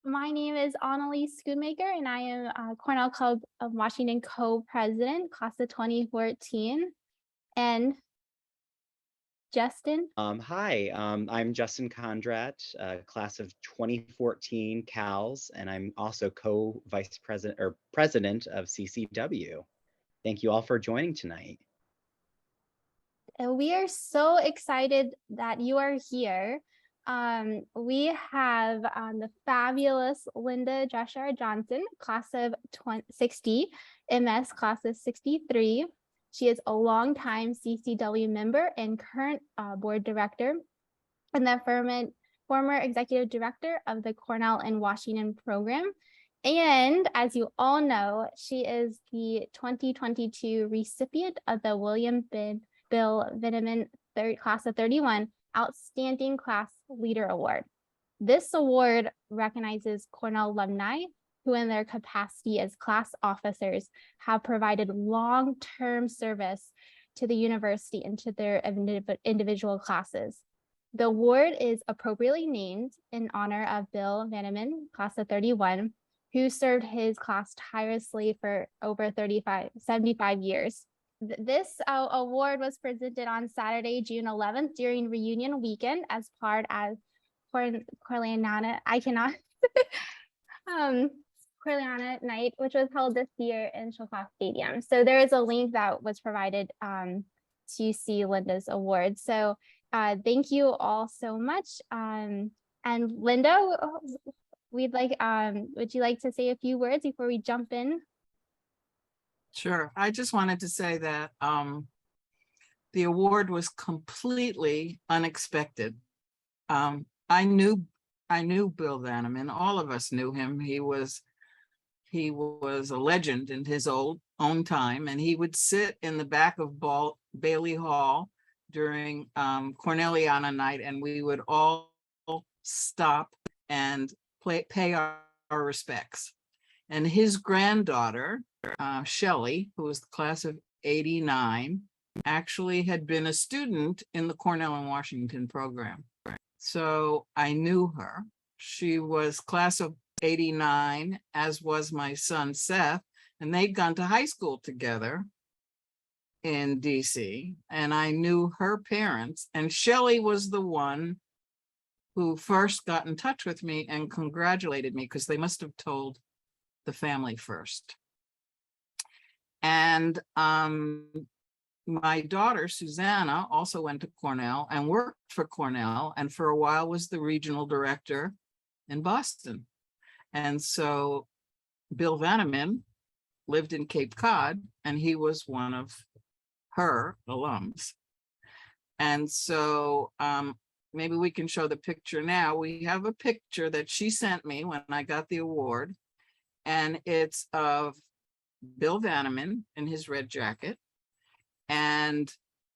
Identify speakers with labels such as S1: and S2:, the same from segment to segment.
S1: My name is Annalise Schoonmaker, and I am Cornell Club of Washington Co-President, class of 2014. And Justin?
S2: Hi, I'm Justin Kondrat, class of 2014 CALS, and I'm also co-vice president or president of CCW. Thank you all for joining tonight.
S1: We are so excited that you are here. We have the fabulous Linda Jarschauer Johnson, class of 60, MS class of 63. She is a longtime CCW member and current board director, and the former executive director of the Cornell and Washington program. And as you all know, she is the 2022 recipient of the Bill Vanneman class of 31 Outstanding Class Leader Award. This award recognizes Cornell alumni who in their capacity as class officers have provided long-term service to the university and to their individual classes. The award is appropriately named in honor of Bill Vanneman, class of 31, who served his class tirelessly for over 75 years. This award was presented on Saturday, June 11th during reunion weekend as part of Cornelliana, Cornelliana Night, which was held this year in Schoellkopf Stadium. So there is a link that was provided to see Linda's award. So thank you all so much. And Linda, would you like to say a few words before we jump in?
S3: Sure. I just wanted to say that the award was completely unexpected. I knew Bill Vanneman. All of us knew him. He was a legend in his own time, and he would sit in the back of Bailey Hall during Cornelliana Night, and we would all stop and pay our respects. And his granddaughter, Shelley, who was the class of 89, actually had been a student in the Cornell and Washington program. So I knew her. She was class of 89, as was my son Seth, and they'd gone to high school together in DC, and I knew her parents, and Shelley was the one who first got in touch with me and congratulated me, because they must have told the family first. And my daughter, Susanna, also went to Cornell and worked for Cornell, and for a while was the regional director in Boston. And so Bill Vanneman lived in Cape Cod, and he was one of her alums. And so maybe we can show the picture now. We have a picture that she sent me when I got the award, and it's of Bill Vanneman in his red jacket, and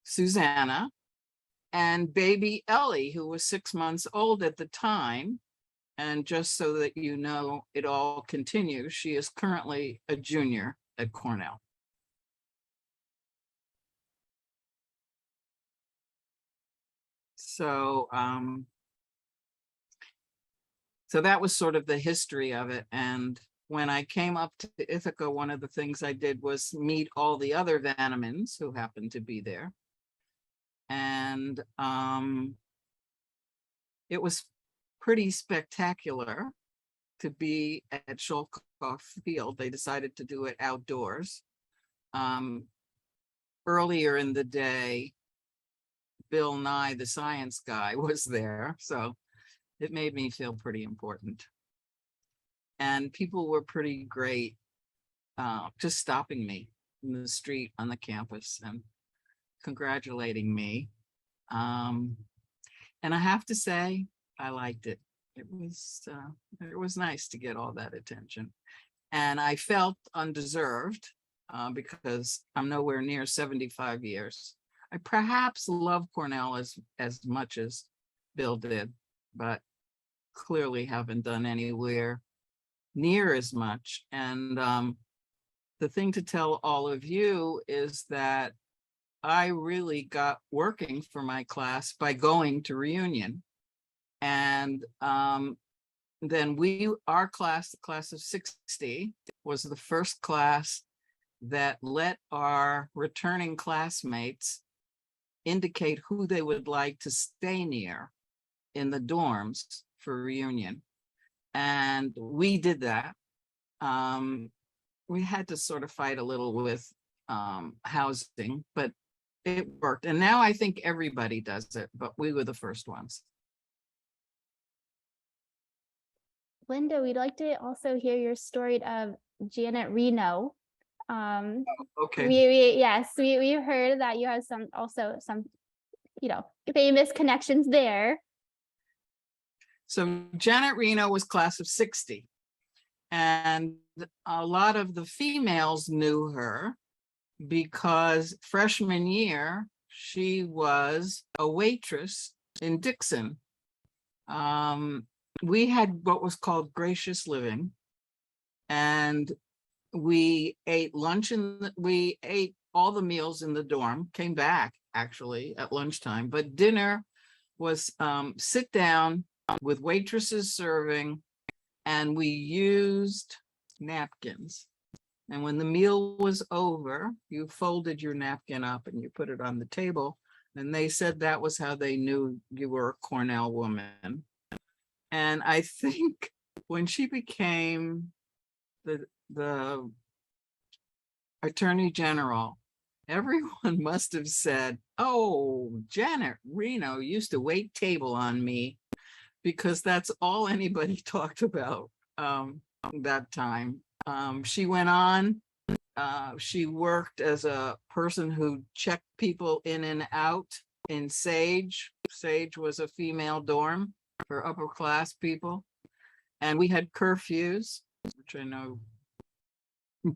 S3: Susanna, and baby Ellie, who was 6 months old at the time. And just so that you know, it all continues, she is currently a junior at Cornell. So, so that was sort of the history of it. And when I came up to Ithaca, one of the things I did was meet all the other Vannemans who happened to be there. And it was pretty spectacular to be at Schoellkopf Field. They decided to do it outdoors. Earlier in the day, Bill Nye, the science guy, was there. So it made me feel pretty important. And people were pretty great, just stopping me in the street on the campus and congratulating me. And I have to say, I liked it. It was nice to get all that attention. And I felt undeserved because I'm nowhere near 75 years. I perhaps love Cornell as much as Bill did, but clearly haven't done anywhere near as much. And the thing to tell all of you is that I really got working for my class by going to reunion. And then our class, the class of 60, was the first class that let our returning classmates indicate who they would like to stay near in the dorms for reunion. And we did that. We had to sort of fight a little with housing, but it worked. And now I think everybody does it, but we were the first ones.
S1: Linda, we'd like to also hear your story of Janet Reno.
S3: Okay.
S1: We've heard that you have some famous connections there.
S3: So Janet Reno was class of 60, and a lot of the females knew her because freshman year she was a waitress in Dixon. We had what was called gracious living, and we ate lunch we ate all the meals in the dorm, came back actually at lunchtime, but dinner was sit down with waitresses serving, and we used napkins. And when the meal was over, you folded your napkin up and you put it on the table. And they said that was how they knew you were a Cornell woman. And I think when she became the Attorney General, everyone must have said, oh, Janet Reno used to wait table on me, because that's all anybody talked about that time. She went on, she worked as a person who checked people in and out in Sage. Sage was a female dorm for upper class people. And we had curfews, which I know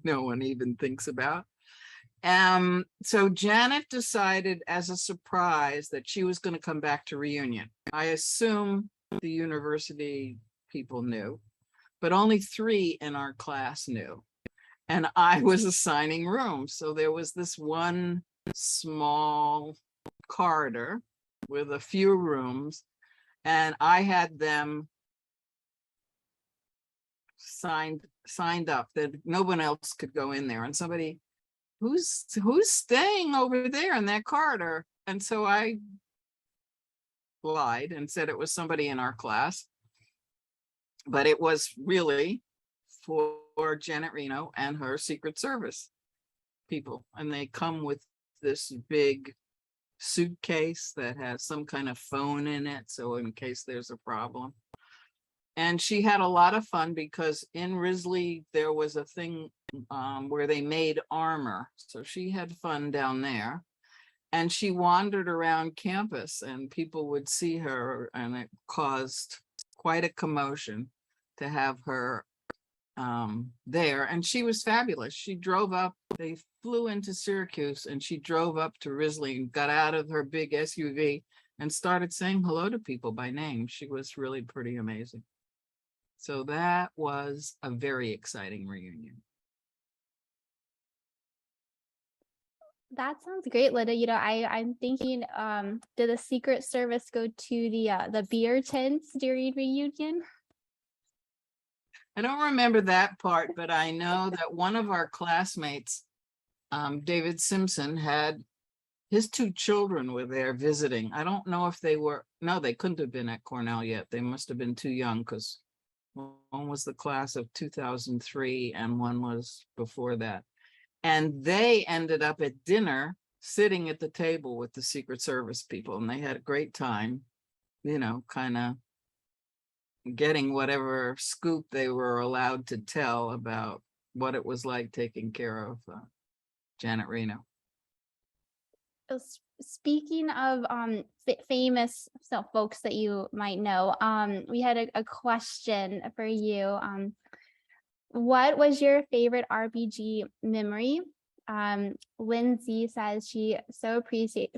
S3: no one even thinks about. So Janet decided as a surprise that she was going to come back to reunion. I assume the university people knew, but only 3 in our class knew. And I was assigning rooms. So there was this one small corridor with a few rooms, and I had them signed up that no one else could go in there. And somebody, who's staying over there in that corridor? And so I lied and said it was somebody in our class, but it was really for Janet Reno and her Secret Service people. And they come with this big suitcase that has some kind of phone in it, so in case there's a problem. And she had a lot of fun because in Risley there was a thing where they made armor, so she had fun down there. And she wandered around campus and people would see her, and it caused quite a commotion to have her there. And she was fabulous. She drove up, they flew into Syracuse, and she drove up to Risley and got out of her big SUV and started saying hello to people by name. She was really pretty amazing. So that was a very exciting reunion.
S1: That sounds great, Linda. I'm thinking, did the Secret Service go to the beer tents during reunion?
S3: I don't remember that part, but I know that one of our classmates, David Simpson, had his 2 children were there visiting. I don't know if they were, no, they couldn't have been at Cornell yet. They must have been too young, because one was the class of 2003 and one was before that. And they ended up at dinner sitting at the table with the Secret Service people, and they had a great time, kind of getting whatever scoop they were allowed to tell about what it was like taking care of Janet Reno.
S1: Speaking of famous folks that you might know, we had a question for you. What was your favorite RPG memory? Lindsay says she so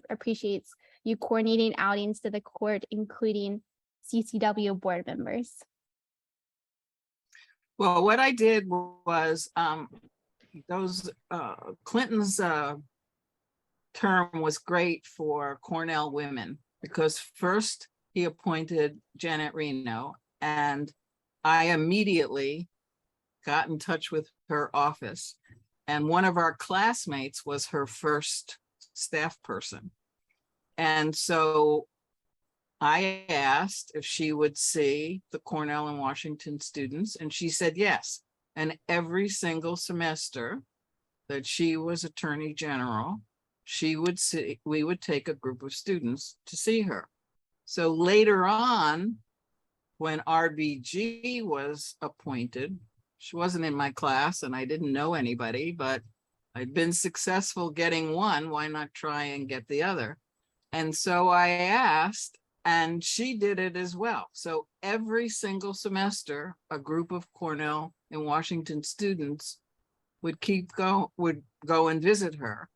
S1: appreciates you coordinating outings to the court, including CCW board members.
S3: Well, what I did was Clinton's term was great for Cornell women, because first he appointed Janet Reno, and I immediately got in touch with her office, and one of our classmates was her first staff person. And so I asked if she would see the Cornell and Washington students, and she said yes. And every single semester that she was Attorney General, we would take a group of students to see her. So later on, when RBG was appointed, she wasn't in my class and I didn't know anybody, but I'd been successful getting one, why not try and get the other? And so I asked, and she did it as well. So every single semester, a group of Cornell and Washington students would go and visit her.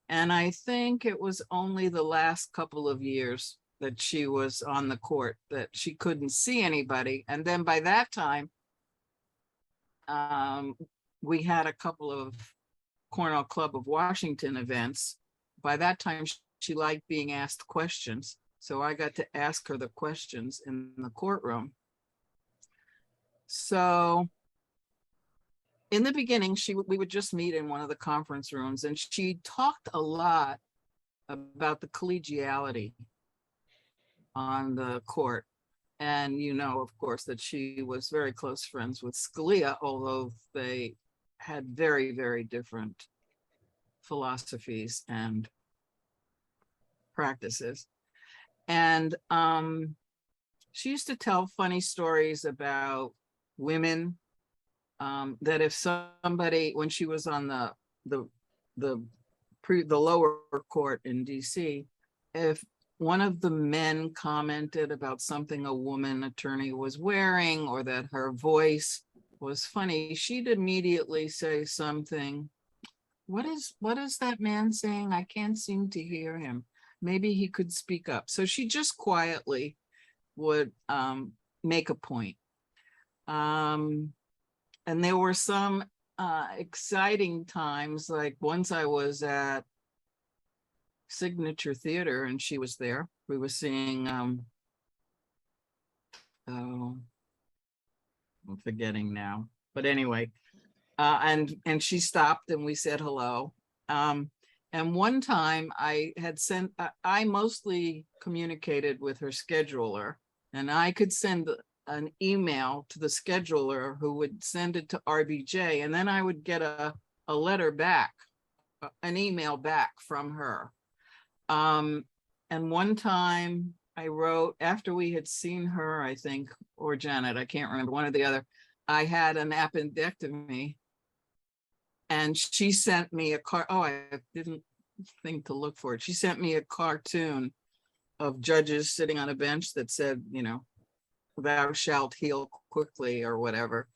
S3: And I think it was only the last couple of years that she was on the court that she couldn't see anybody. And then by that time, we had a couple of Cornell Club of Washington events. By that time, she liked being asked questions. So I got to ask her the questions in the courtroom. So in the beginning, we would just meet in one of the conference rooms, and she talked a lot about the collegiality on the court. And you know, of course, that she was very close friends with Scalia, although they had very, very different philosophies and practices. And she used to tell funny stories about women, that if somebody, when she was on the lower court in DC, if one of the men commented about something a woman attorney was wearing or that her voice was funny, she'd immediately say something, what is that man saying? I can't seem to hear him. Maybe he could speak up. So she just quietly would make a point. And there were some exciting times, like once I was at Signature Theater and she was there. We were seeing, I'm forgetting now, but anyway, and she stopped and we said hello. And one time I had sent, I mostly communicated with her scheduler, and I could send an email to the scheduler who would send it to RBJ, and then I would get a letter back, an email back from her. And one time I wrote, after we had seen her, I think, or Janet, I can't remember, one or the other, I had an appendectomy. And she sent me a I didn't think to look for it. She sent me a cartoon of judges sitting on a bench that said, you know, thou shalt heal quickly or whatever.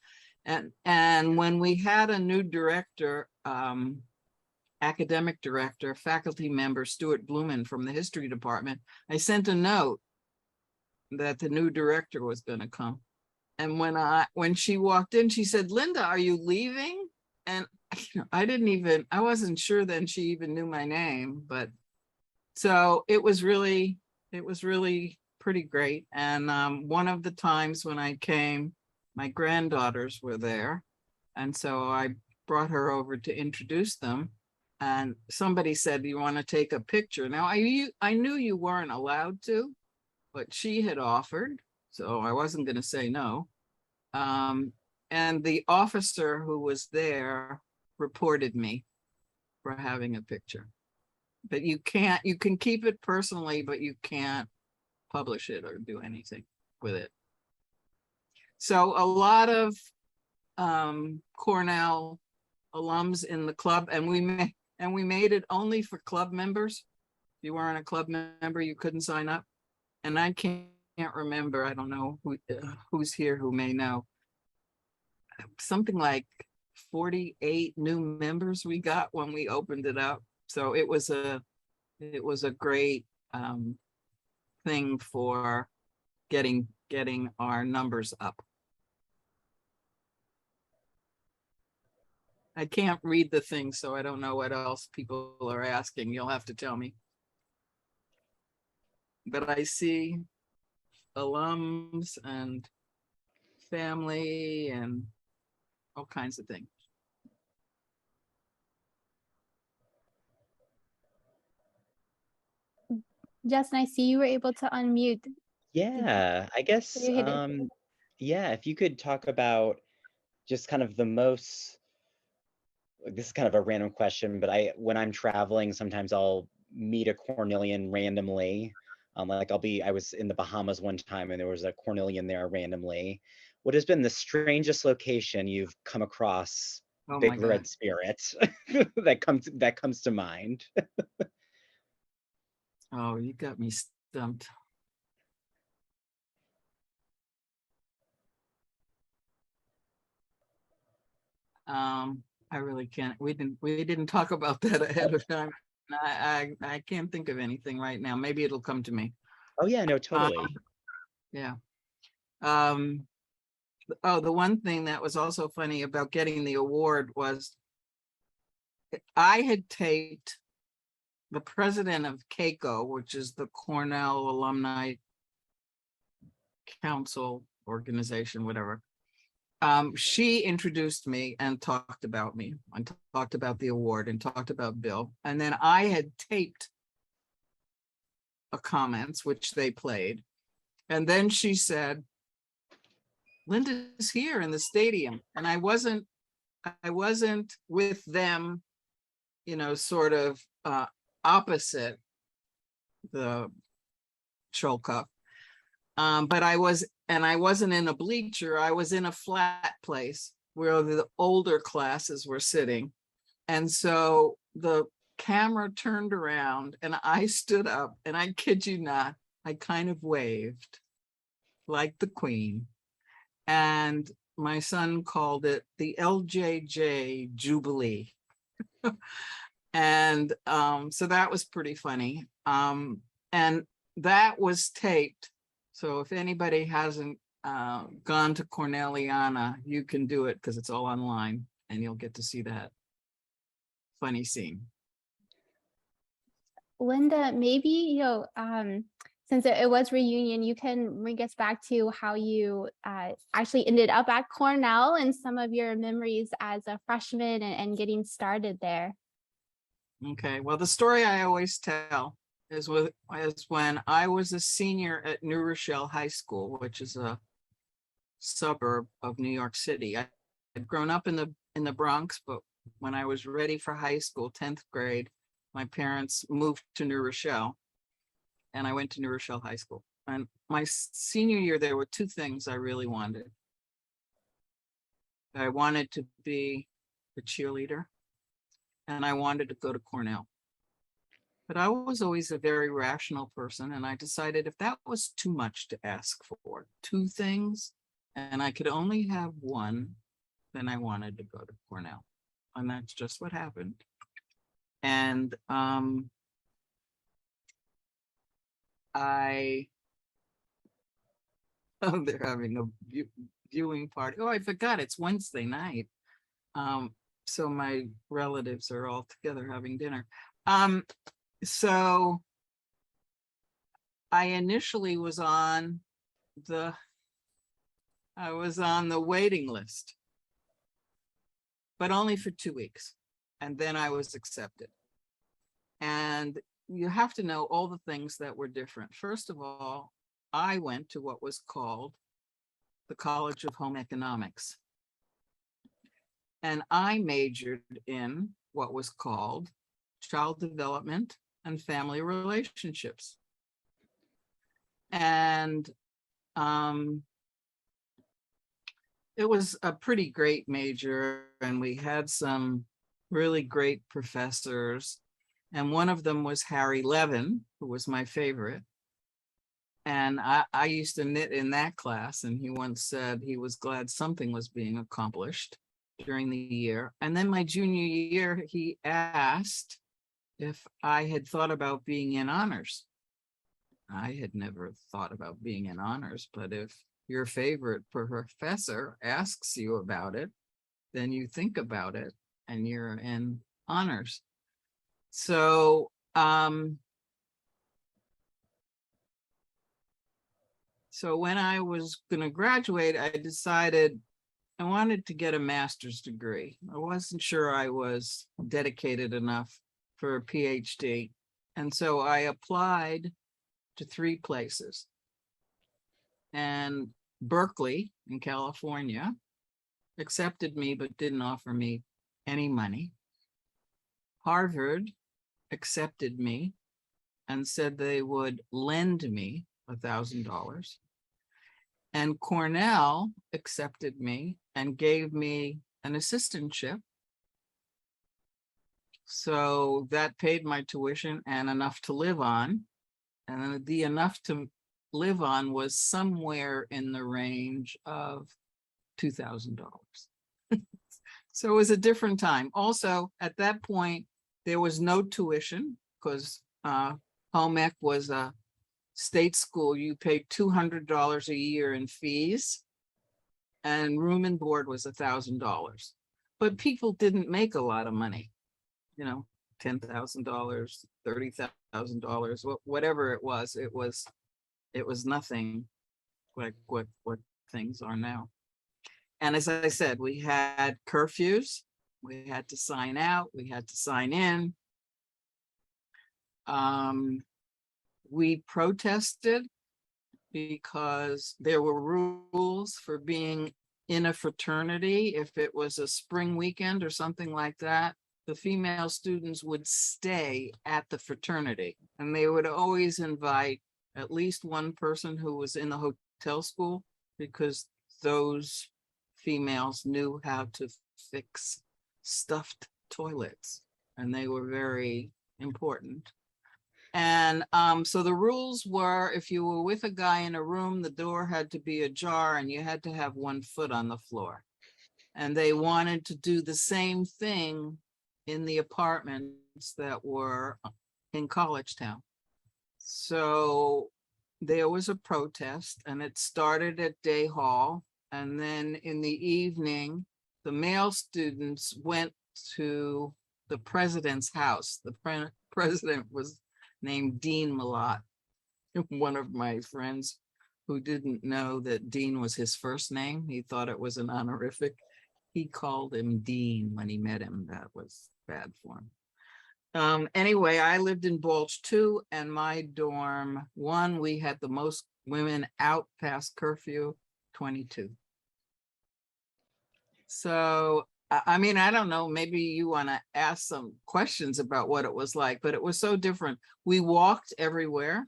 S3: And when we had a new director, academic director, faculty member, Stuart Blumen from the history department, I sent a note that the new director was going to come. And when she walked in, she said, Linda, are you leaving? And I wasn't sure then she even knew my name, but so it was really pretty great. And one of the times when I came, my granddaughters were there. And so I brought her over to introduce them. And somebody said, do you want to take a picture? Now, I knew you weren't allowed to, but she had offered, so I wasn't going to say no. And the officer who was there reported me for having a picture. But you can keep it personally, but you can't publish it or do anything with it. So a lot of Cornell alums in the club, and we made it only for club members. If you weren't a club member, you couldn't sign up. And I can't remember, I don't know who's here who may know, something like 48 new members we got when we opened it up. So it was a great thing for getting our numbers up. I can't read the thing, so I don't know what else people are asking. You'll have to tell me. But I see alums and family and all kinds of things.
S1: Justin, I see you were able to unmute.
S2: Yeah, I guess,
S1: You hit it.
S2: yeah, if you could talk about just kind of the most, this is kind of a random question, but when I'm traveling, sometimes I'll meet a Cornellian randomly. Like I was in the Bahamas one time and there was a Cornellian there randomly. What has been the strangest location you've come across
S3: Oh my
S2: Big
S3: God.
S2: Red Spirit that comes to mind?
S3: Oh, you got me stumped. I really can't. We didn't talk about that ahead of time. I can't think of anything right now. Maybe it'll come to me.
S2: Oh yeah, no, totally.
S3: Yeah. Oh, the one thing that was also funny about getting the award was I had taped the president of CACO, which is the Cornell Alumni Council organization, whatever. She introduced me and talked about me and talked about the award and talked about Bill. And then I had taped a comments, which they played. And then she said, Linda's here in the stadium. And I wasn't with them, you know, sort of opposite the Schoellkopf. But I wasn't in a bleacher. I was in a flat place where the older classes were sitting. And so the camera turned around and I stood up, and I kid you not, I kind of waved like the Queen. And my son called it the LJJ Jubilee. And so that was pretty funny. And that was taped. So if anybody hasn't gone to Cornelliana, you can do it because it's all online and you'll get to see that funny scene.
S1: Linda, maybe, since it was reunion, you can bring us back to how you actually ended up at Cornell and some of your memories as a freshman and getting started there.
S3: Okay, well, the story I always tell is when I was a senior at New Rochelle High School, which is a suburb of New York City. I had grown up in the Bronx, but when I was ready for high school, 10th grade, my parents moved to New Rochelle, and I went to New Rochelle High School. And my senior year, there were two things I really wanted. I wanted to be a cheerleader, and I wanted to go to Cornell. But I was always a very rational person, and I decided if that was too much to ask for, two things, and I could only have one, then I wanted to go to Cornell. And that's just what happened. And oh, they're having a viewing party. Oh, I forgot, it's Wednesday night. So my relatives are all together having dinner. So I initially was on the waiting list, but only for 2 weeks. And then I was accepted. And you have to know all the things that were different. First of all, I went to what was called the College of Home Economics. And I majored in what was called child development and family relationships. And it was a pretty great major, and we had some really great professors. And one of them was Harry Levin, who was my favorite. And I used to knit in that class, and he once said he was glad something was being accomplished during the year. And then my junior year, he asked if I had thought about being in honors. I had never thought about being in honors, but if your favorite professor asks you about it, then you think about it and you're in honors. So So when I was going to graduate, I decided I wanted to get a master's degree. I wasn't sure I was dedicated enough for a PhD. And so I applied to 3 places. And Berkeley in California accepted me, but didn't offer me any money. Harvard accepted me and said they would lend me $1,000. And Cornell accepted me and gave me an assistantship. So that paid my tuition and enough to live on. And the enough to live on was somewhere in the range of $2,000. So it was a different time. Also, at that point, there was no tuition because home ec was a state school. You paid $200 a year in fees, and room and board was $1,000. But people didn't make a lot of money, you know, $10,000, $30,000, whatever it was. It was nothing like what things are now. And as I said, we had curfews. We had to sign out. We had to sign in. We protested because there were rules for being in a fraternity. If it was a spring weekend or something like that, the female students would stay at the fraternity, and they would always invite at least one person who was in the hotel school, because those females knew how to fix stuffed toilets, and they were very important. And so the rules were, if you were with a guy in a room, the door had to be ajar and you had to have 1 foot on the floor. And they wanted to do the same thing in the apartments that were in College Town. So there was a protest, and it started at Day Hall. And then in the evening, the male students went to the president's house. The president was named Dean Malott. One of my friends who didn't know that Dean was his first name, he thought it was an honorific. He called him Dean when he met him. That was bad for him. Anyway, I lived in Balch 2, and my dorm 1, we had the most women out past curfew, 22. So, I mean, I don't know, maybe you want to ask some questions about what it was like, but it was so different. We walked everywhere.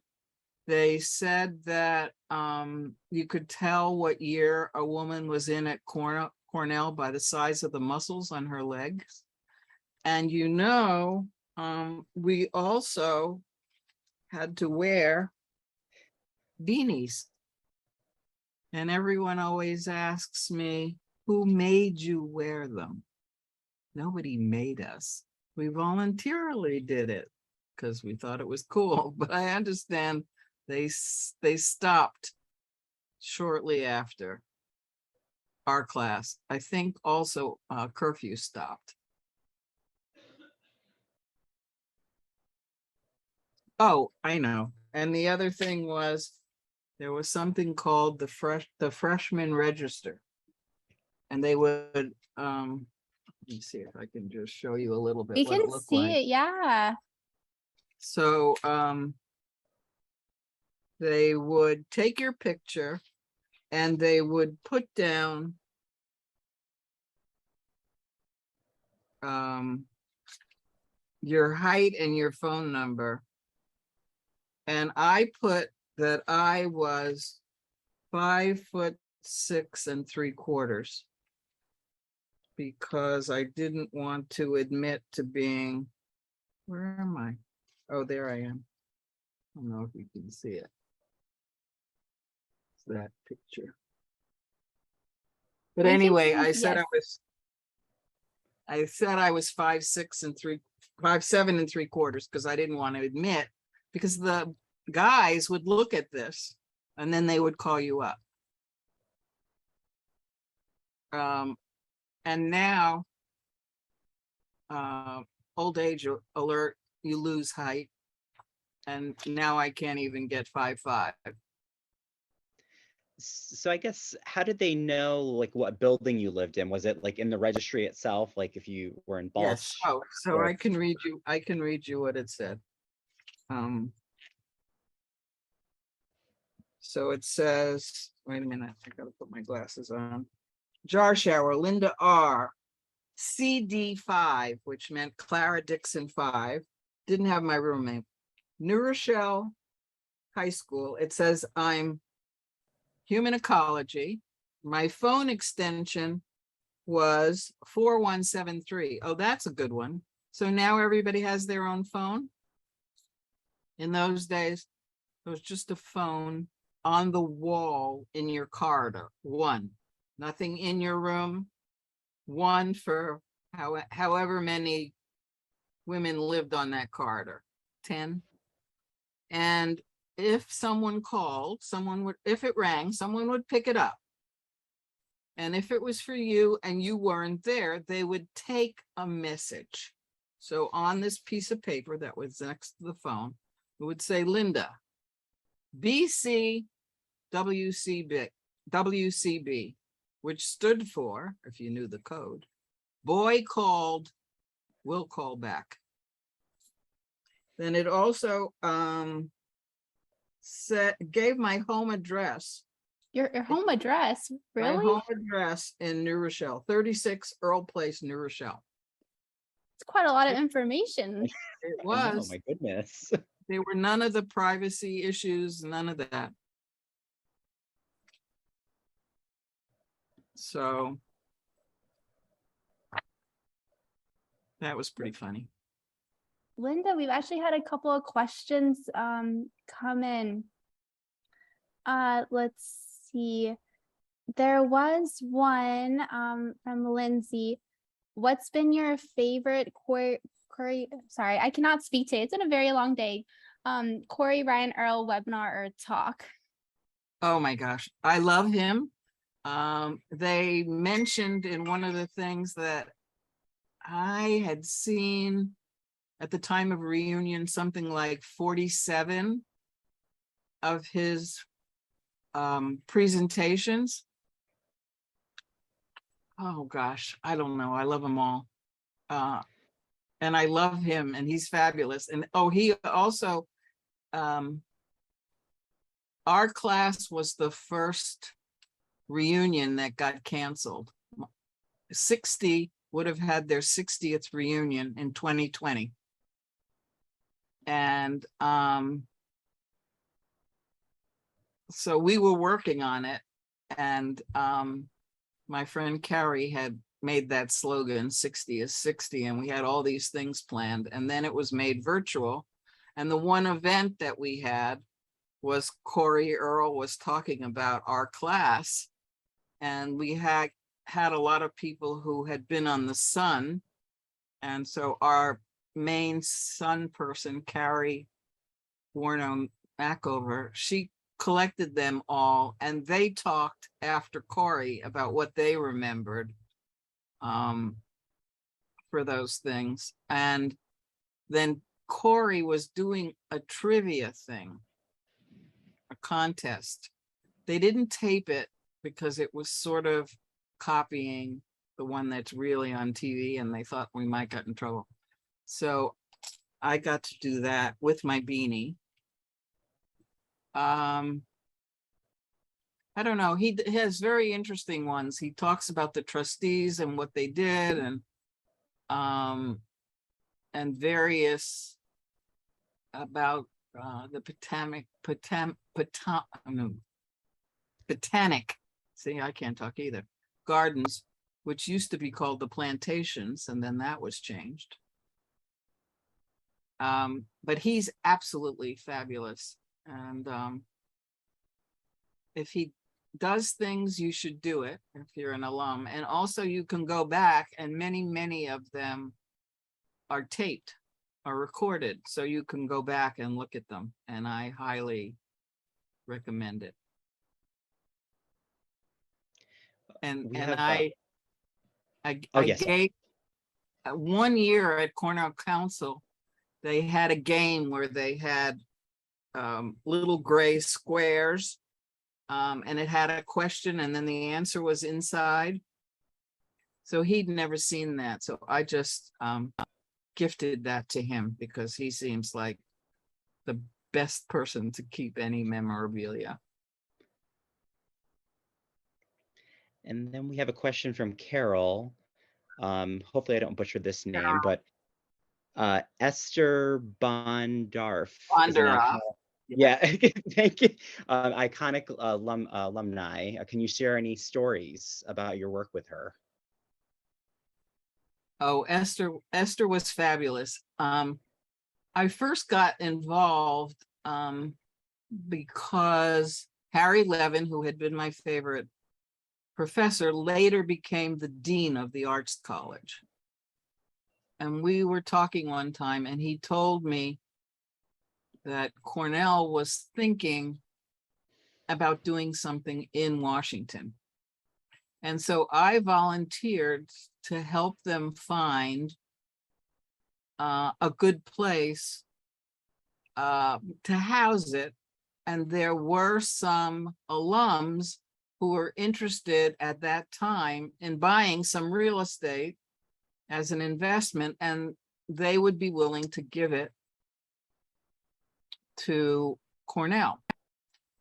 S3: They said that you could tell what year a woman was in at Cornell by the size of the muscles on her legs. And you know, we also had to wear beanies. And everyone always asks me, who made you wear them? Nobody made us. We voluntarily did it because we thought it was cool. But I understand they stopped shortly after our class. I think also curfew stopped. Oh, I know. And the other thing was, there was something called the freshman register. And they would, let me see if I can just show you a little bit
S1: We
S3: what
S1: can
S3: it looked
S1: see
S3: like.
S1: it, yeah.
S3: So they would take your picture and they would put down your height and your phone number. And I put that I was 5'6" 3/4 because I didn't want to admit to being, where am I? Oh, there I am. I don't know if you can see it. It's that picture. But anyway, I said
S1: yes.
S3: I was 5'7" 3/4 because I didn't want to admit, because the guys would look at this and then they would call you up. And now, old age alert, you lose height. And now I can't even get 5'5".
S2: So I guess, how did they know like what building you lived in? Was it like in the registry itself, like if you were in
S3: Yes.
S2: Balch?
S3: Oh, so
S2: or-
S3: I can read you what it said. So it says, wait a minute, I gotta put my glasses on. Jarschauer, Linda R. CD5, which meant Clara Dixon 5. Didn't have my roommate. New Rochelle High School. It says I'm human ecology. My phone extension was 4173. Oh, that's a good one. So now everybody has their own phone. In those days, it was just a phone on the wall in your corridor. One, nothing in your room. One for however many women lived on that corridor, 10. And if someone called, if it rang, someone would pick it up. And if it was for you and you weren't there, they would take a message. So on this piece of paper that was next to the phone, it would say, Linda, BC WCB, which stood for, if you knew the code, boy called, will call back. Then it also gave my home address.
S1: Your home address, really?
S3: My home address in New Rochelle, 36 Earl Place, New Rochelle.
S1: It's quite a lot of information.
S3: It
S2: I know,
S3: was.
S2: my goodness.
S3: There were none of the privacy issues, none of that. So that was pretty funny.
S1: Linda, we've actually had a couple of questions come in. Let's see. There was one from Lindsay. What's been your favorite sorry, I cannot speak today. It's been a very long day. Corey Ryan Earl webinar or talk.
S3: Oh my gosh, I love him. They mentioned in one of the things that I had seen at the time of reunion, something like 47 of his presentations. Oh gosh, I don't know. I love them all. And I love him and he's fabulous. And oh, he also, our class was the first reunion that got canceled. 60 would have had their 60th reunion in 2020. And so we were working on it. And my friend Carrie had made that slogan, 60 is 60, and we had all these things planned. And then it was made virtual. And the one event that we had was Corey Earl was talking about our class. And we had a lot of people who had been on the Sun. And so our main Sun person, Carrie Warno-Mackover, she collected them all and they talked after Corey about what they remembered for those things. And then Corey was doing a trivia thing, a contest. They didn't tape it because it was sort of copying the one that's really on TV and they thought we might get in trouble. So I got to do that with my beanie. I don't know. He has very interesting ones. He talks about the trustees and what they did and various about the botanic. See, I can't talk either. Gardens, which used to be called the plantations, and then that was changed. But he's absolutely fabulous. And if he does things, you should do it if you're an alum. And also you can go back and many of them are taped, are recorded. So you can go back and look at them. And I highly recommend it. And I gave 1 year at Cornell Council, they had a game where they had little gray squares and it had a question and then the answer was inside. So he'd never seen that. So I just gifted that to him because he seems like the best person to keep any memorabilia.
S2: And then we have a question from Carol. Hopefully I don't butcher this name, but Esther Bondarf. Yeah, thank you. Iconic alumni. Can you share any stories about your work with her?
S3: Oh, Esther was fabulous. I first got involved because Harry Levin, who had been my favorite professor, later became the dean of the Arts College. And we were talking one time and he told me that Cornell was thinking about doing something in Washington. And so I volunteered to help them find a good place to house it. And there were some alums who were interested at that time in buying some real estate as an investment, and they would be willing to give it to Cornell.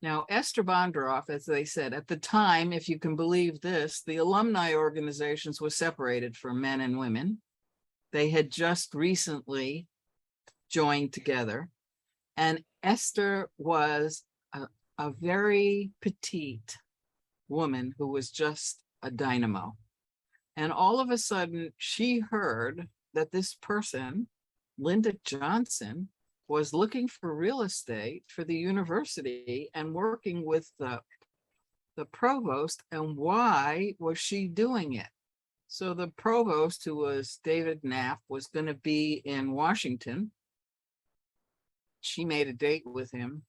S3: Now, Esther Bondaroff, as they said, at the time, if you can believe this, the alumni organizations were separated for men and women. They had just recently joined together. And Esther was a very petite woman who was just a dynamo. And all of a sudden, she heard that this person, Linda Johnson, was looking for real estate for the university and working with the provost. And why was she doing it? So the provost, who was David Knapp, was going to be in Washington. She made a date with him,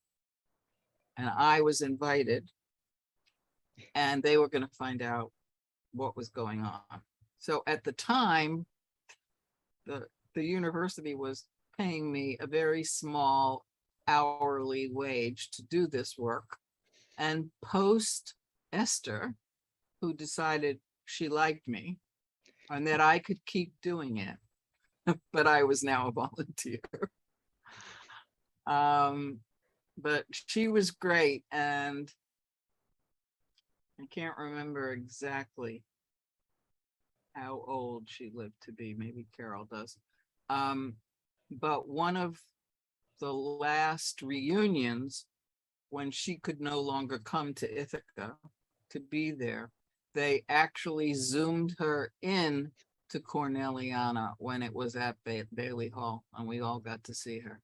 S3: and I was invited, and they were going to find out what was going on. So at the time, the university was paying me a very small hourly wage to do this work. And post Esther, who decided she liked me and that I could keep doing it, but I was now a volunteer. But she was great, and I can't remember exactly how old she lived to be. Maybe Carol does. But one of the last reunions, when she could no longer come to Ithaca to be there, they actually zoomed her in to Cornelliana when it was at Bailey Hall, and we all got to see her.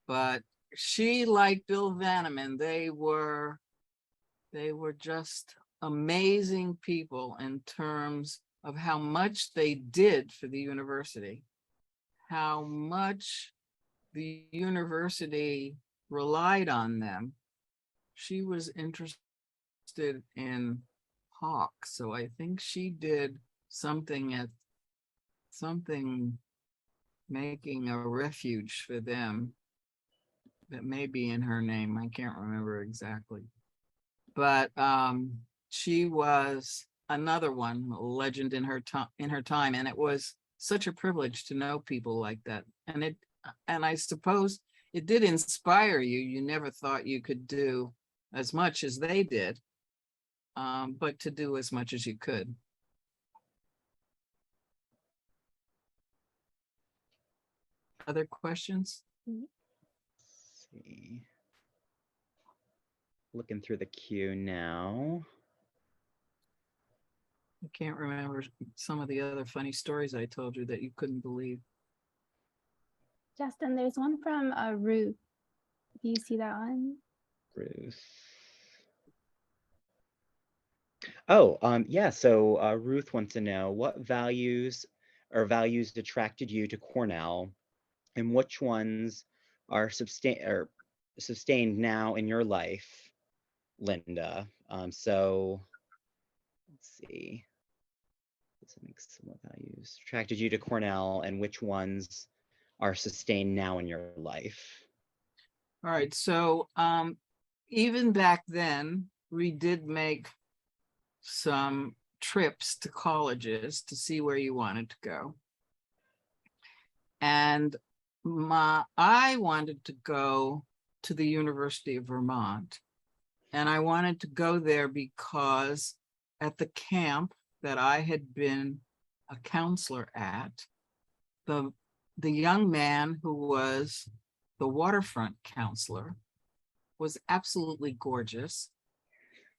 S3: But she, like Bill Vanneman, they were just amazing people in terms of how much they did for the university, how much the university relied on them. She was interested in hawks, so I think she did something making a refuge for them that may be in her name. I can't remember exactly. But she was another one, a legend in her time, and it was such a privilege to know people like that. And I suppose it did inspire you. You never thought you could do as much as they did, but to do as much as you could. Other questions?
S2: Let's see. Looking through the queue now.
S3: I can't remember some of the other funny stories I told you that you couldn't believe.
S1: Justin, there's one from Ruth. Do you see that one?
S2: Ruth. Oh, yeah. So Ruth wants to know what values attracted you to Cornell, and which ones are sustained now in your life, Linda. So let's see. Some values attracted you to Cornell, and which ones are sustained now in your life?
S3: All right. So even back then, we did make some trips to colleges to see where you wanted to go. And I wanted to go to the University of Vermont. And I wanted to go there because at the camp that I had been a counselor at, the young man who was the waterfront counselor was absolutely gorgeous.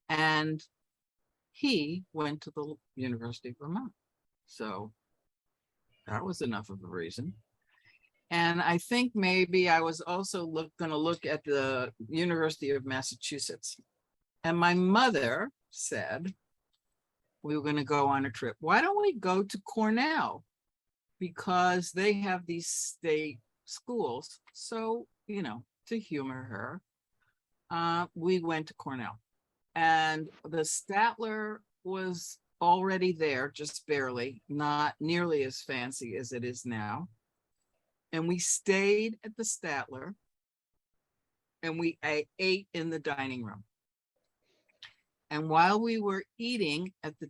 S3: And he went to the University of Vermont. So that was enough of a reason. And I think maybe I was also going to look at the University of Massachusetts. And my mother said, we were going to go on a trip. Why don't we go to Cornell? Because they have these state schools. So, you know, to humor her, we went to Cornell. And the Statler was already there, just barely, not nearly as fancy as it is now. And we stayed at the Statler and we ate in the dining room. And while we were eating at the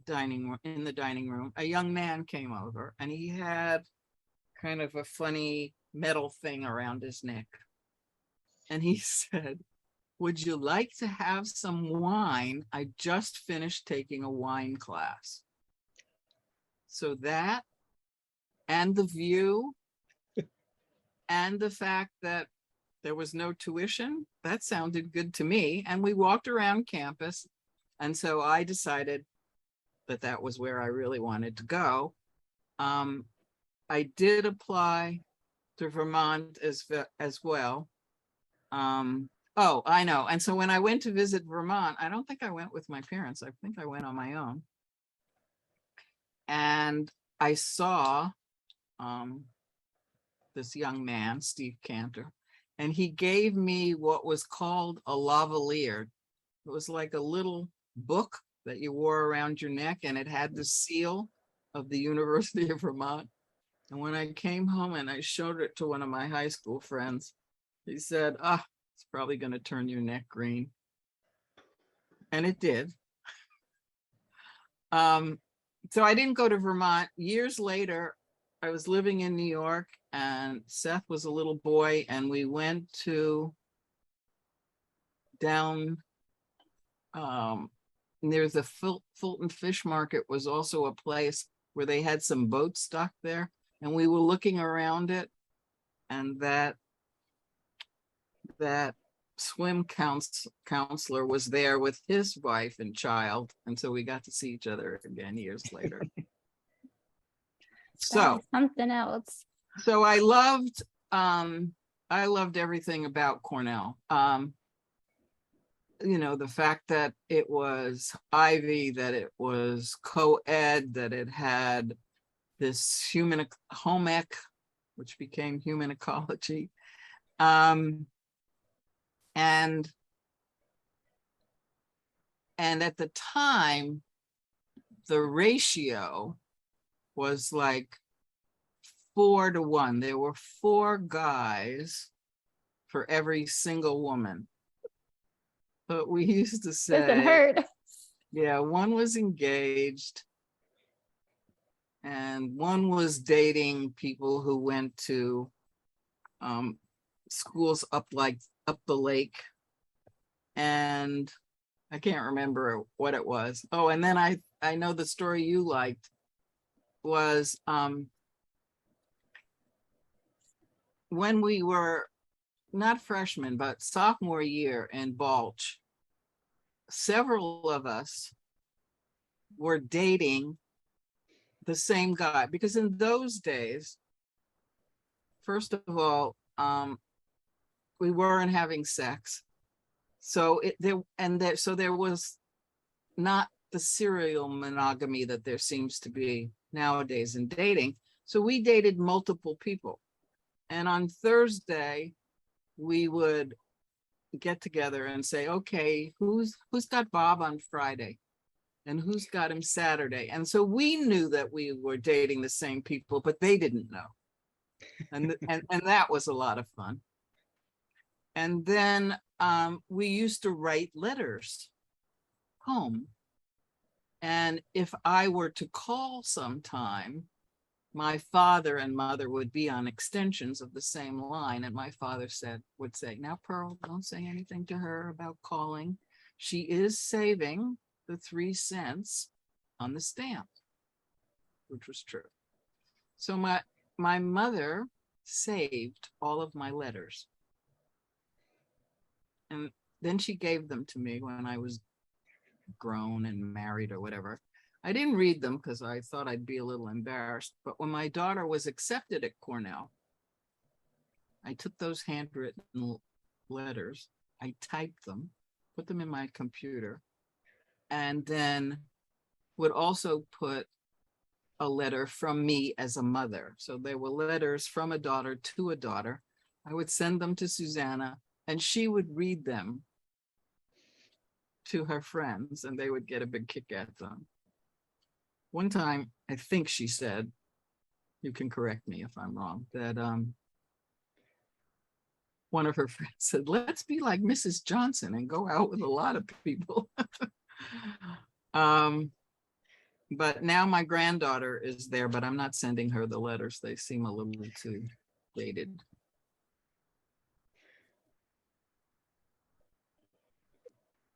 S3: in the dining room, a young man came over and he had kind of a funny metal thing around his neck. And he said, would you like to have some wine? I just finished taking a wine class. So that and the view and the fact that there was no tuition, that sounded good to me. And we walked around campus. And so I decided that that was where I really wanted to go. I did apply to Vermont as well. Oh, I know. And so when I went to visit Vermont, I don't think I went with my parents. I think I went on my own. And I saw this young man, Steve Cantor, and he gave me what was called a lavalier. It was like a little book that you wore around your neck, and it had the seal of the University of Vermont. And when I came home and I showed it to one of my high school friends, he said, it's probably going to turn your neck green. And it did. So I didn't go to Vermont. Years later, I was living in New York and Seth was a little boy, and we went to down near the Fulton Fish Market was also a place where they had some boats docked there, and we were looking around it, and that swim counselor was there with his wife and child, and so we got to see each other again years later. So
S1: something else.
S3: So I loved everything about Cornell. You know, the fact that it was Ivy, that it was co-ed, that it had this home ec, which became human ecology. And at the time, the ratio was like 4 to 1. There were 4 guys for every single woman. But we used to say,
S1: doesn't hurt.
S3: Yeah, one was engaged and one was dating people who went to schools up the lake. And I can't remember what it was. Oh, and then I know the story you liked was when we were not freshmen, but sophomore year in Balch, several of us were dating the same guy, because in those days, first of all, we weren't having sex. So there was not the serial monogamy that there seems to be nowadays in dating. So we dated multiple people. And on Thursday, we would get together and say, okay, who's got Bob on Friday? And who's got him Saturday? And so we knew that we were dating the same people, but they didn't know. And that was a lot of fun. And then we used to write letters home. And if I were to call sometime, my father and mother would be on extensions of the same line. And my father would say, now, Pearl, don't say anything to her about calling. She is saving the 3 cents on the stamp, which was true. So my mother saved all of my letters. And then she gave them to me when I was grown and married or whatever. I didn't read them because I thought I'd be a little embarrassed. But when my daughter was accepted at Cornell, I took those handwritten letters, I typed them, put them in my computer, and then would also put a letter from me as a mother. So there were letters from a daughter to a daughter. I would send them to Susanna, and she would read them to her friends, and they would get a big kick at them. One time, I think she said, you can correct me if I'm wrong, that one of her friends said, let's be like Mrs. Johnson and go out with a lot of people. But now my granddaughter is there, but I'm not sending her the letters. They seem a little too dated.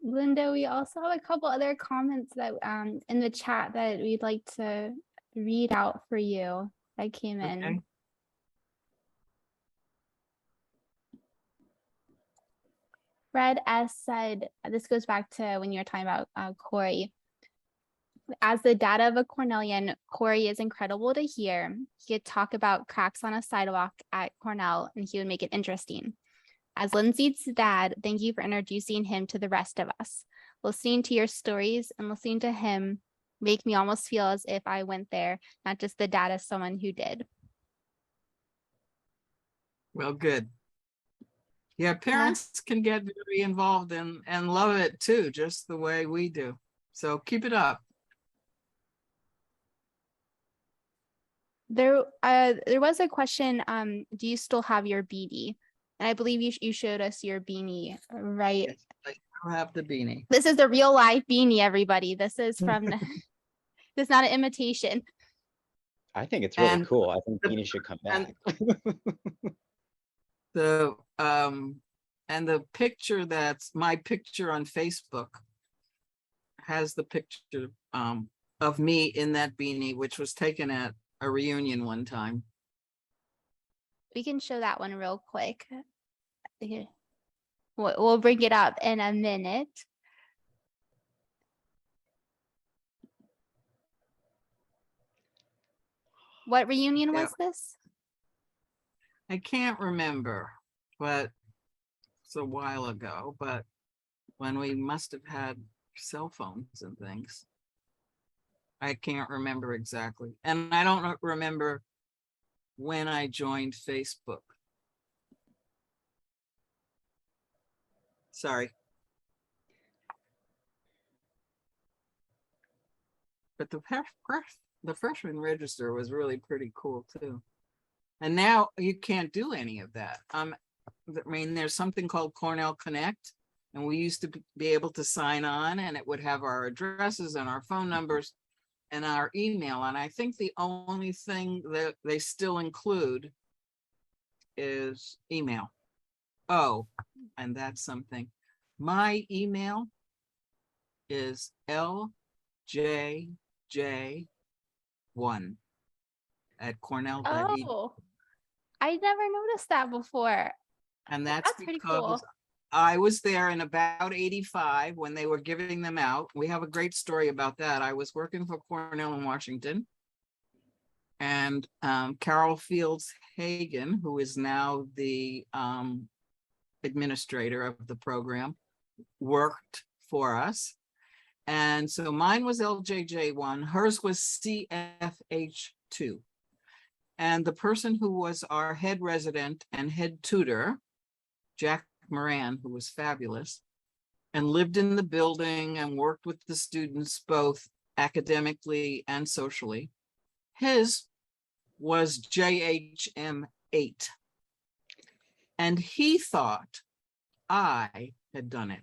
S1: Linda, we also have a couple other comments that in the chat that we'd like to read out for you that came in.
S3: Okay.
S1: Fred S said, this goes back to when you were talking about Corey. As the dad of a Cornellian, Corey is incredible to hear. He could talk about cracks on a sidewalk at Cornell and he would make it interesting. As Lindsay's dad, thank you for introducing him to the rest of us. Listening to your stories and listening to him make me almost feel as if I went there, not just the dad of someone who did.
S3: Well, good. Yeah, parents can get very involved and love it too, just the way we do. So keep it up.
S1: There was a question, do you still have your beanie? And I believe you showed us your beanie, right?
S3: Yes, I have the beanie.
S1: This is the real life beanie, everybody. This is from, this is not an imitation.
S2: I think it's really cool. I think beanie should come back.
S3: And the picture that's my picture on Facebook has the picture of me in that beanie, which was taken at a reunion one time.
S1: We can show that one real quick. Here. We'll bring it up in a minute. What reunion was this?
S3: I can't remember, but it's a while ago, but when we must have had cell phones and things. I can't remember exactly. And I don't remember when I joined Facebook. Sorry. But the freshman register was really pretty cool too. And now you can't do any of that. I mean, there's something called Cornell Connect, and we used to be able to sign on, and it would have our addresses and our phone numbers and our email. And I think the only thing that they still include is email. Oh, and that's something. My email is LJJ1@cornell.edu.
S1: Oh, I never noticed that before.
S3: And that's
S1: pretty
S3: because
S1: cool.
S3: I was there in about 85 when they were giving them out. We have a great story about that. I was working for Cornell in Washington. And Carol Fields Hagen, who is now the administrator of the program, worked for us. And so mine was LJJ1, hers was CFH2. And the person who was our head resident and head tutor, Jack Moran, who was fabulous, and lived in the building and worked with the students both academically and socially. His was JHM8. And he thought I had done it.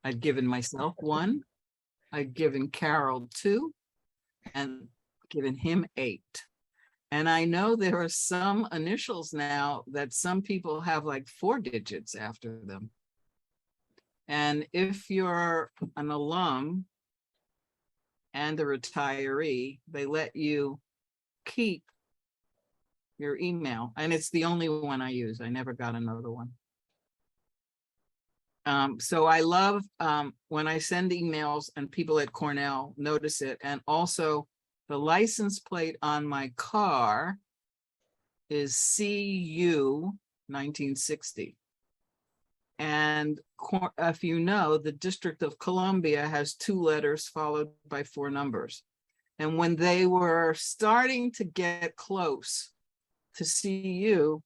S3: I'd given myself 1, I'd given Carol 2, and given him 8. And I know there are some initials now that some people have like 4 digits after them. And if you're an alum and a retiree, they let you keep your email. And it's the only one I use. I never got another one. So I love when I send emails and people at Cornell notice it. And also the license plate on my car is CU 1960. And if you know, the District of Columbia has 2 letters followed by 4 numbers. And when they were starting to get close to CU,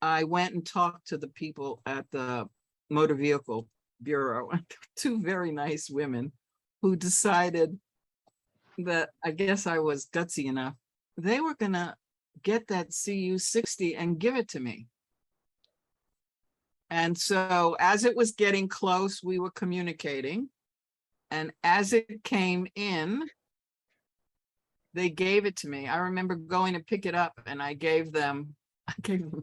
S3: I went and talked to the people at the Motor Vehicle Bureau, 2 very nice women who decided that I guess I was gutsy enough. They were gonna get that CU 60 and give it to me. And so as it was getting close, we were communicating. And as it came in, they gave it to me. I remember going to pick it up and I gave them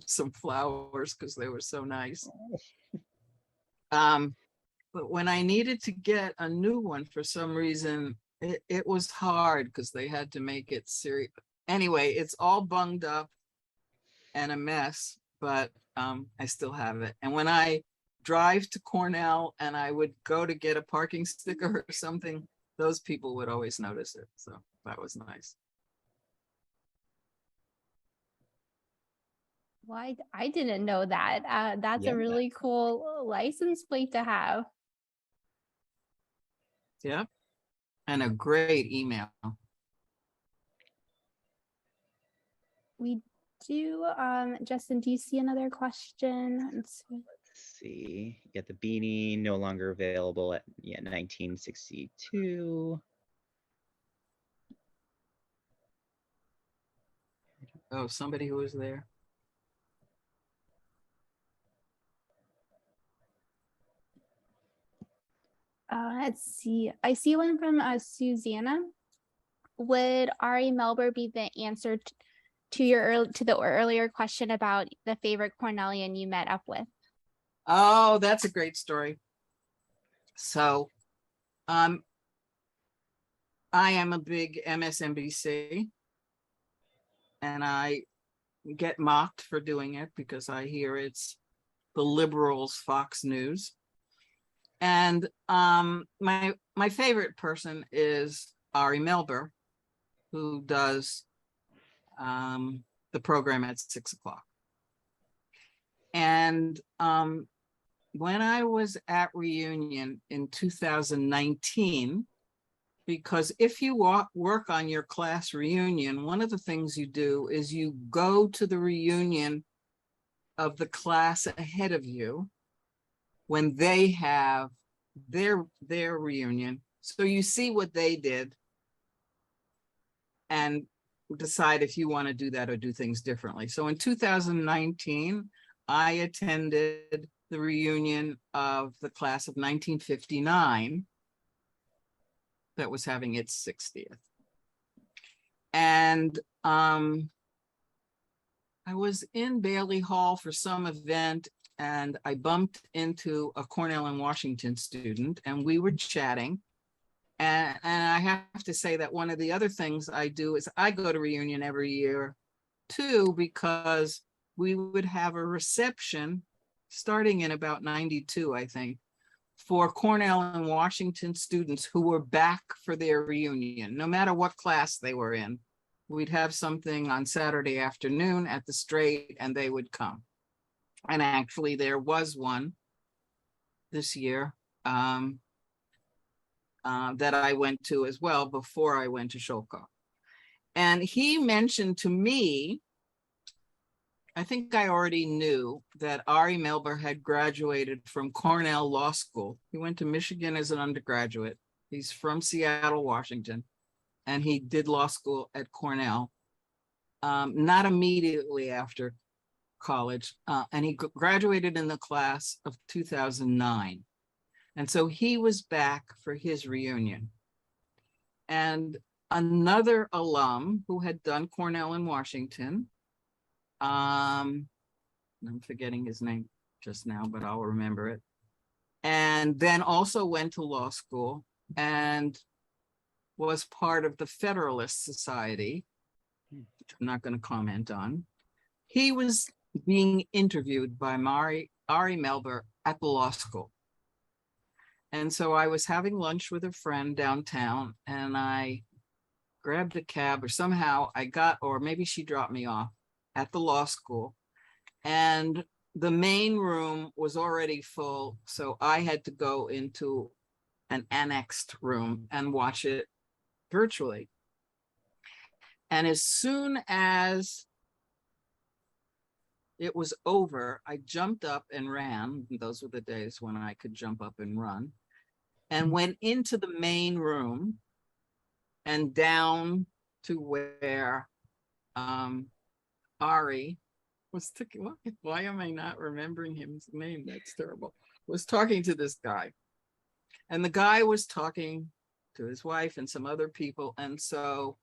S3: some flowers because they were so nice. But when I needed to get a new one for some reason, it was hard because they had to make it serious. Anyway, it's all bunged up and a mess, but I still have it. And when I drive to Cornell and I would go to get a parking sticker or something, those people would always notice it. So that was nice.
S1: Well, I didn't know that. That's
S2: Yeah.
S1: a really cool license plate to have.
S3: Yeah. And a great email.
S1: We do, Justin, do you see another question?
S2: Let's see. You got the beanie no longer available at 1962.
S3: Oh, somebody who was there.
S1: Let's see. I see one from Susanna. Would Ari Melber be the answer to the earlier question about the favorite Cornellian you met up with?
S3: Oh, that's a great story. So, I am a big MSNBC, and I get mocked for doing it because I hear it's the liberals' Fox News. And my favorite person is Ari Melber, who does the program at 6 o'clock. And when I was at Reunion in 2019, because if you work on your class reunion, one of the things you do is you go to the reunion of the class ahead of you when they have their reunion. So you see what they did and decide if you want to do that or do things differently. So in 2019, I attended the reunion of the class of 1959 that was having its 60th. And I was in Bailey Hall for some event, and I bumped into a Cornell and Washington student, and we were chatting. And I have to say that one of the other things I do is I go to Reunion every year too, because we would have a reception starting in about 92, I think, for Cornell and Washington students who were back for their reunion, no matter what class they were in. We'd have something on Saturday afternoon at the Strait, and they would come. And actually there was one this year that I went to as well before I went to Schoellkopf. And he mentioned to me, I think I already knew that Ari Melber had graduated from Cornell Law School. He went to Michigan as an undergraduate. He's from Seattle, Washington, and he did law school at Cornell. Not immediately after college, and he graduated in the class of 2009. And so he was back for his reunion. And another alum who had done Cornell in Washington, I'm forgetting his name just now, but I'll remember it. And then also went to law school and was part of the Federalist Society, which I'm not going to comment on. He was being interviewed by Ari Melber at the law school. And so I was having lunch with a friend downtown, and I grabbed a cab, or somehow I got, or maybe she dropped me off at the law school. And the main room was already full, so I had to go into an annexed room and watch it virtually. And as soon as it was over, I jumped up and ran. Those were the days when I could jump up and run, and went into the main room and down to where Ari was thinking, why am I not remembering his name? That's terrible. Was talking to this guy. And the guy was talking to his wife and some other people. And so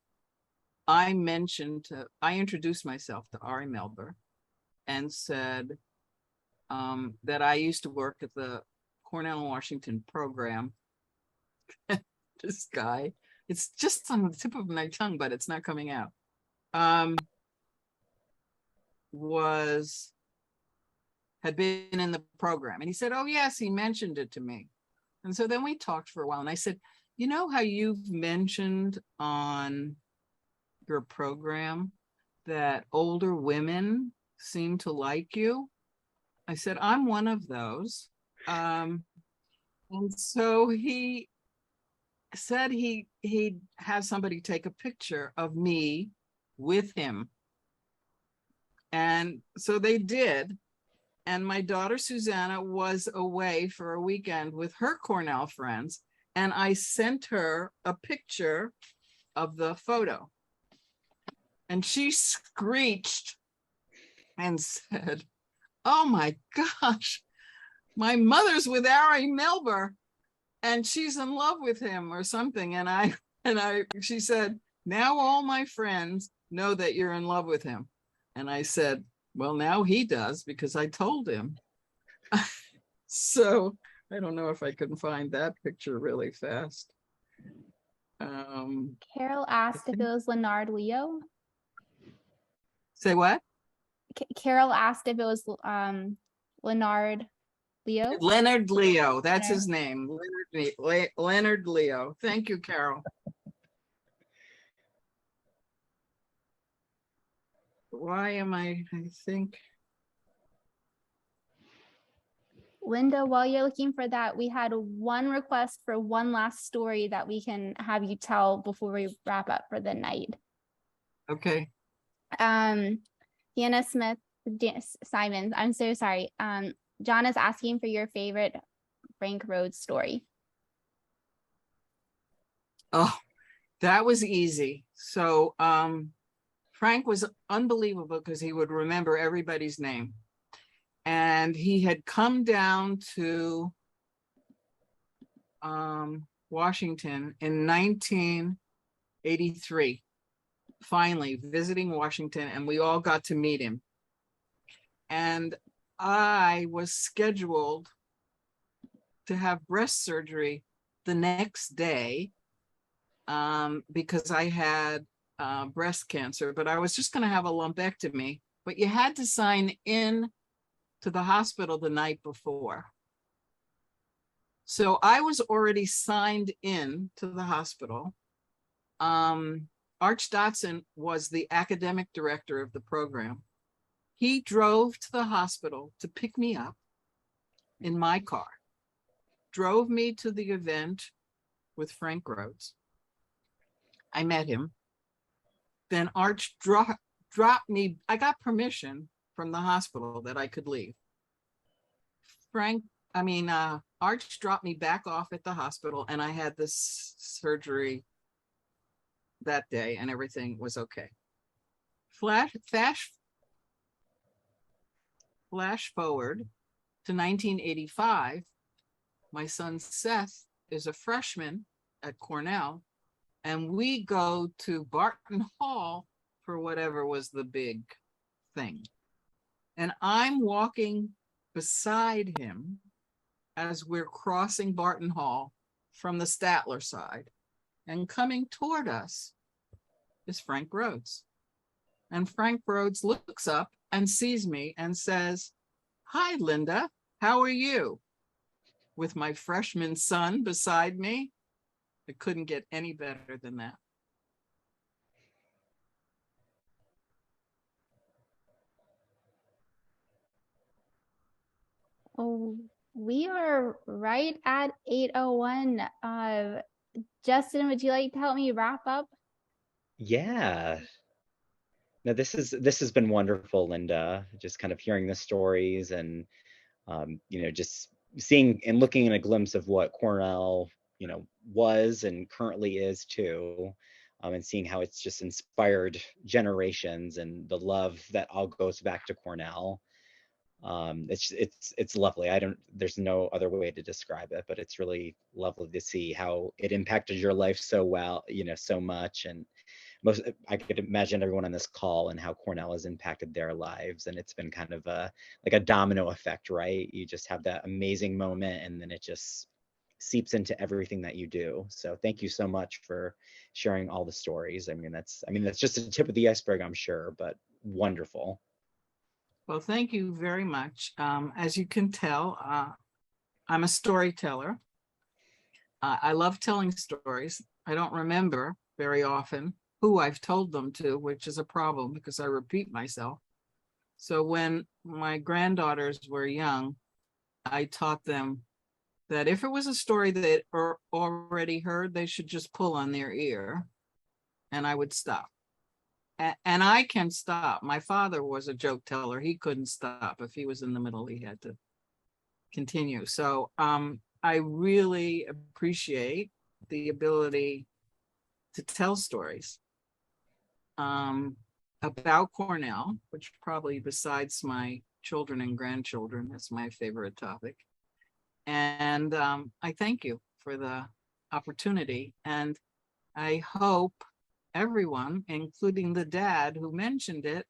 S3: I introduced myself to Ari Melber and said that I used to work at the Cornell and Washington program. This guy, it's just on the tip of my tongue, but it's not coming out. Had been in the program. And he said, oh yes, he mentioned it to me. And so then we talked for a while, and I said, you know how you've mentioned on your program that older women seem to like you? I said, I'm one of those. And so he said he'd have somebody take a picture of me with him. And so they did. And my daughter, Susanna, was away for a weekend with her Cornell friends. And I sent her a picture of the photo. And she screeched and said, oh my gosh, my mother's with Ari Melber and she's in love with him or something. And she said, now all my friends know that you're in love with him. And I said, well, now he does because I told him. So I don't know if I can find that picture really fast.
S1: Carol asked if it was Leonard Leo.
S3: Say what?
S1: Carol asked if it was Leonard Leo.
S3: Leonard Leo, that's his name. Leonard Leo. Thank you, Carol. Why am I think.
S1: Linda, while you're looking for that, we had one request for one last story that we can have you tell before we wrap up for the night.
S3: Okay.
S1: Hannah Smith, Simons, I'm so sorry. John is asking for your favorite Frank Rhodes story.
S3: Oh, that was easy. So Frank was unbelievable because he would remember everybody's name. And he had come down to Washington in 1983, finally visiting Washington, and we all got to meet him. And I was scheduled to have breast surgery the next day because I had breast cancer, but I was just going to have a lumpectomy. But you had to sign in to the hospital the night before. So I was already signed in to the hospital. Arch Dotson was the academic director of the program. He drove to the hospital to pick me up in my car, drove me to the event with Frank Rhodes. I met him. Then Arch dropped me. I got permission from the hospital that I could leave. Arch dropped me back off at the hospital, and I had this surgery that day and everything was okay. flash forward to 1985. My son Seth is a freshman at Cornell, and we go to Barton Hall for whatever was the big thing. And I'm walking beside him as we're crossing Barton Hall from the Statler side, and coming toward us is Frank Rhodes. And Frank Rhodes looks up and sees me and says, "Hi, Linda, how are you?" With my freshman son beside me. It couldn't get any better than that.
S1: Oh, we are right at 8:01. Justin, would you like to help me wrap up?
S2: Yeah. No, this has been wonderful, Linda. Just kind of hearing the stories and just seeing and looking at a glimpse of what Cornell, was and currently is too, and seeing how it's just inspired generations and the love that all goes back to Cornell. It's lovely. There's no other way to describe it, but it's really lovely to see how it impacted your life so well, so much. And I could imagine everyone on this call and how Cornell has impacted their lives. And it's been kind of like a domino effect, right? You just have that amazing moment and then it just seeps into everything that you do. So thank you so much for sharing all the stories. That's just the tip of the iceberg, I'm sure, but wonderful.
S3: Well, thank you very much. As you can tell, I'm a storyteller. I love telling stories. I don't remember very often who I've told them to, which is a problem because I repeat myself. So when my granddaughters were young, I taught them that if it was a story they already heard, they should just pull on their ear and I would stop. And I can stop. My father was a joke teller. He couldn't stop. If he was in the middle, he had to continue. So I really appreciate the ability to tell stories about Cornell, which probably besides my children and grandchildren, is my favorite topic. And I thank you for the opportunity. And I hope everyone, including the dad who mentioned it,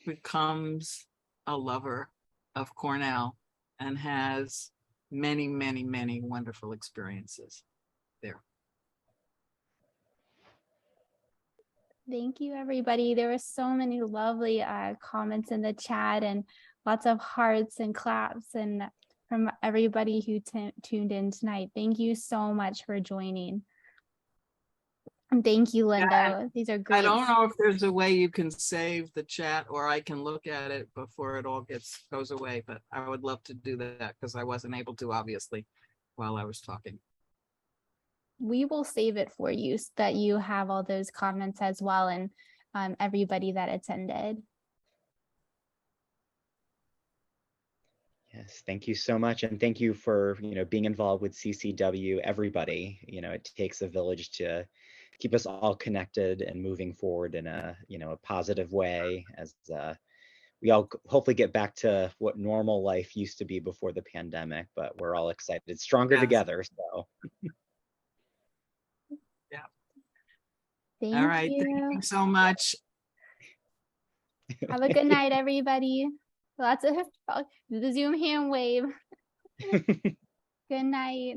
S3: becomes a lover of Cornell and has many, many, many wonderful experiences there.
S1: Thank you, everybody. There were so many lovely comments in the chat and lots of hearts and claps and from everybody who tuned in tonight. Thank you so much for joining. And thank you, Linda.
S3: Yeah,
S1: these are great.
S3: I don't know if there's a way you can save the chat or I can look at it before it all goes away, but I would love to do that because I wasn't able to, obviously, while I was talking.
S1: We will save it for you so that you have all those comments as well and everybody that attended.
S2: Yes, thank you so much. And thank you for, being involved with CCW, everybody. It takes a village to keep us all connected and moving forward in a positive way as we all hopefully get back to what normal life used to be before the pandemic, but we're all excited, stronger together. So.
S3: Yeah.
S1: Thank
S3: all right.
S1: you.
S3: Thank you so much.
S1: Have a good night, everybody. Lots of the Zoom hand wave. Good night.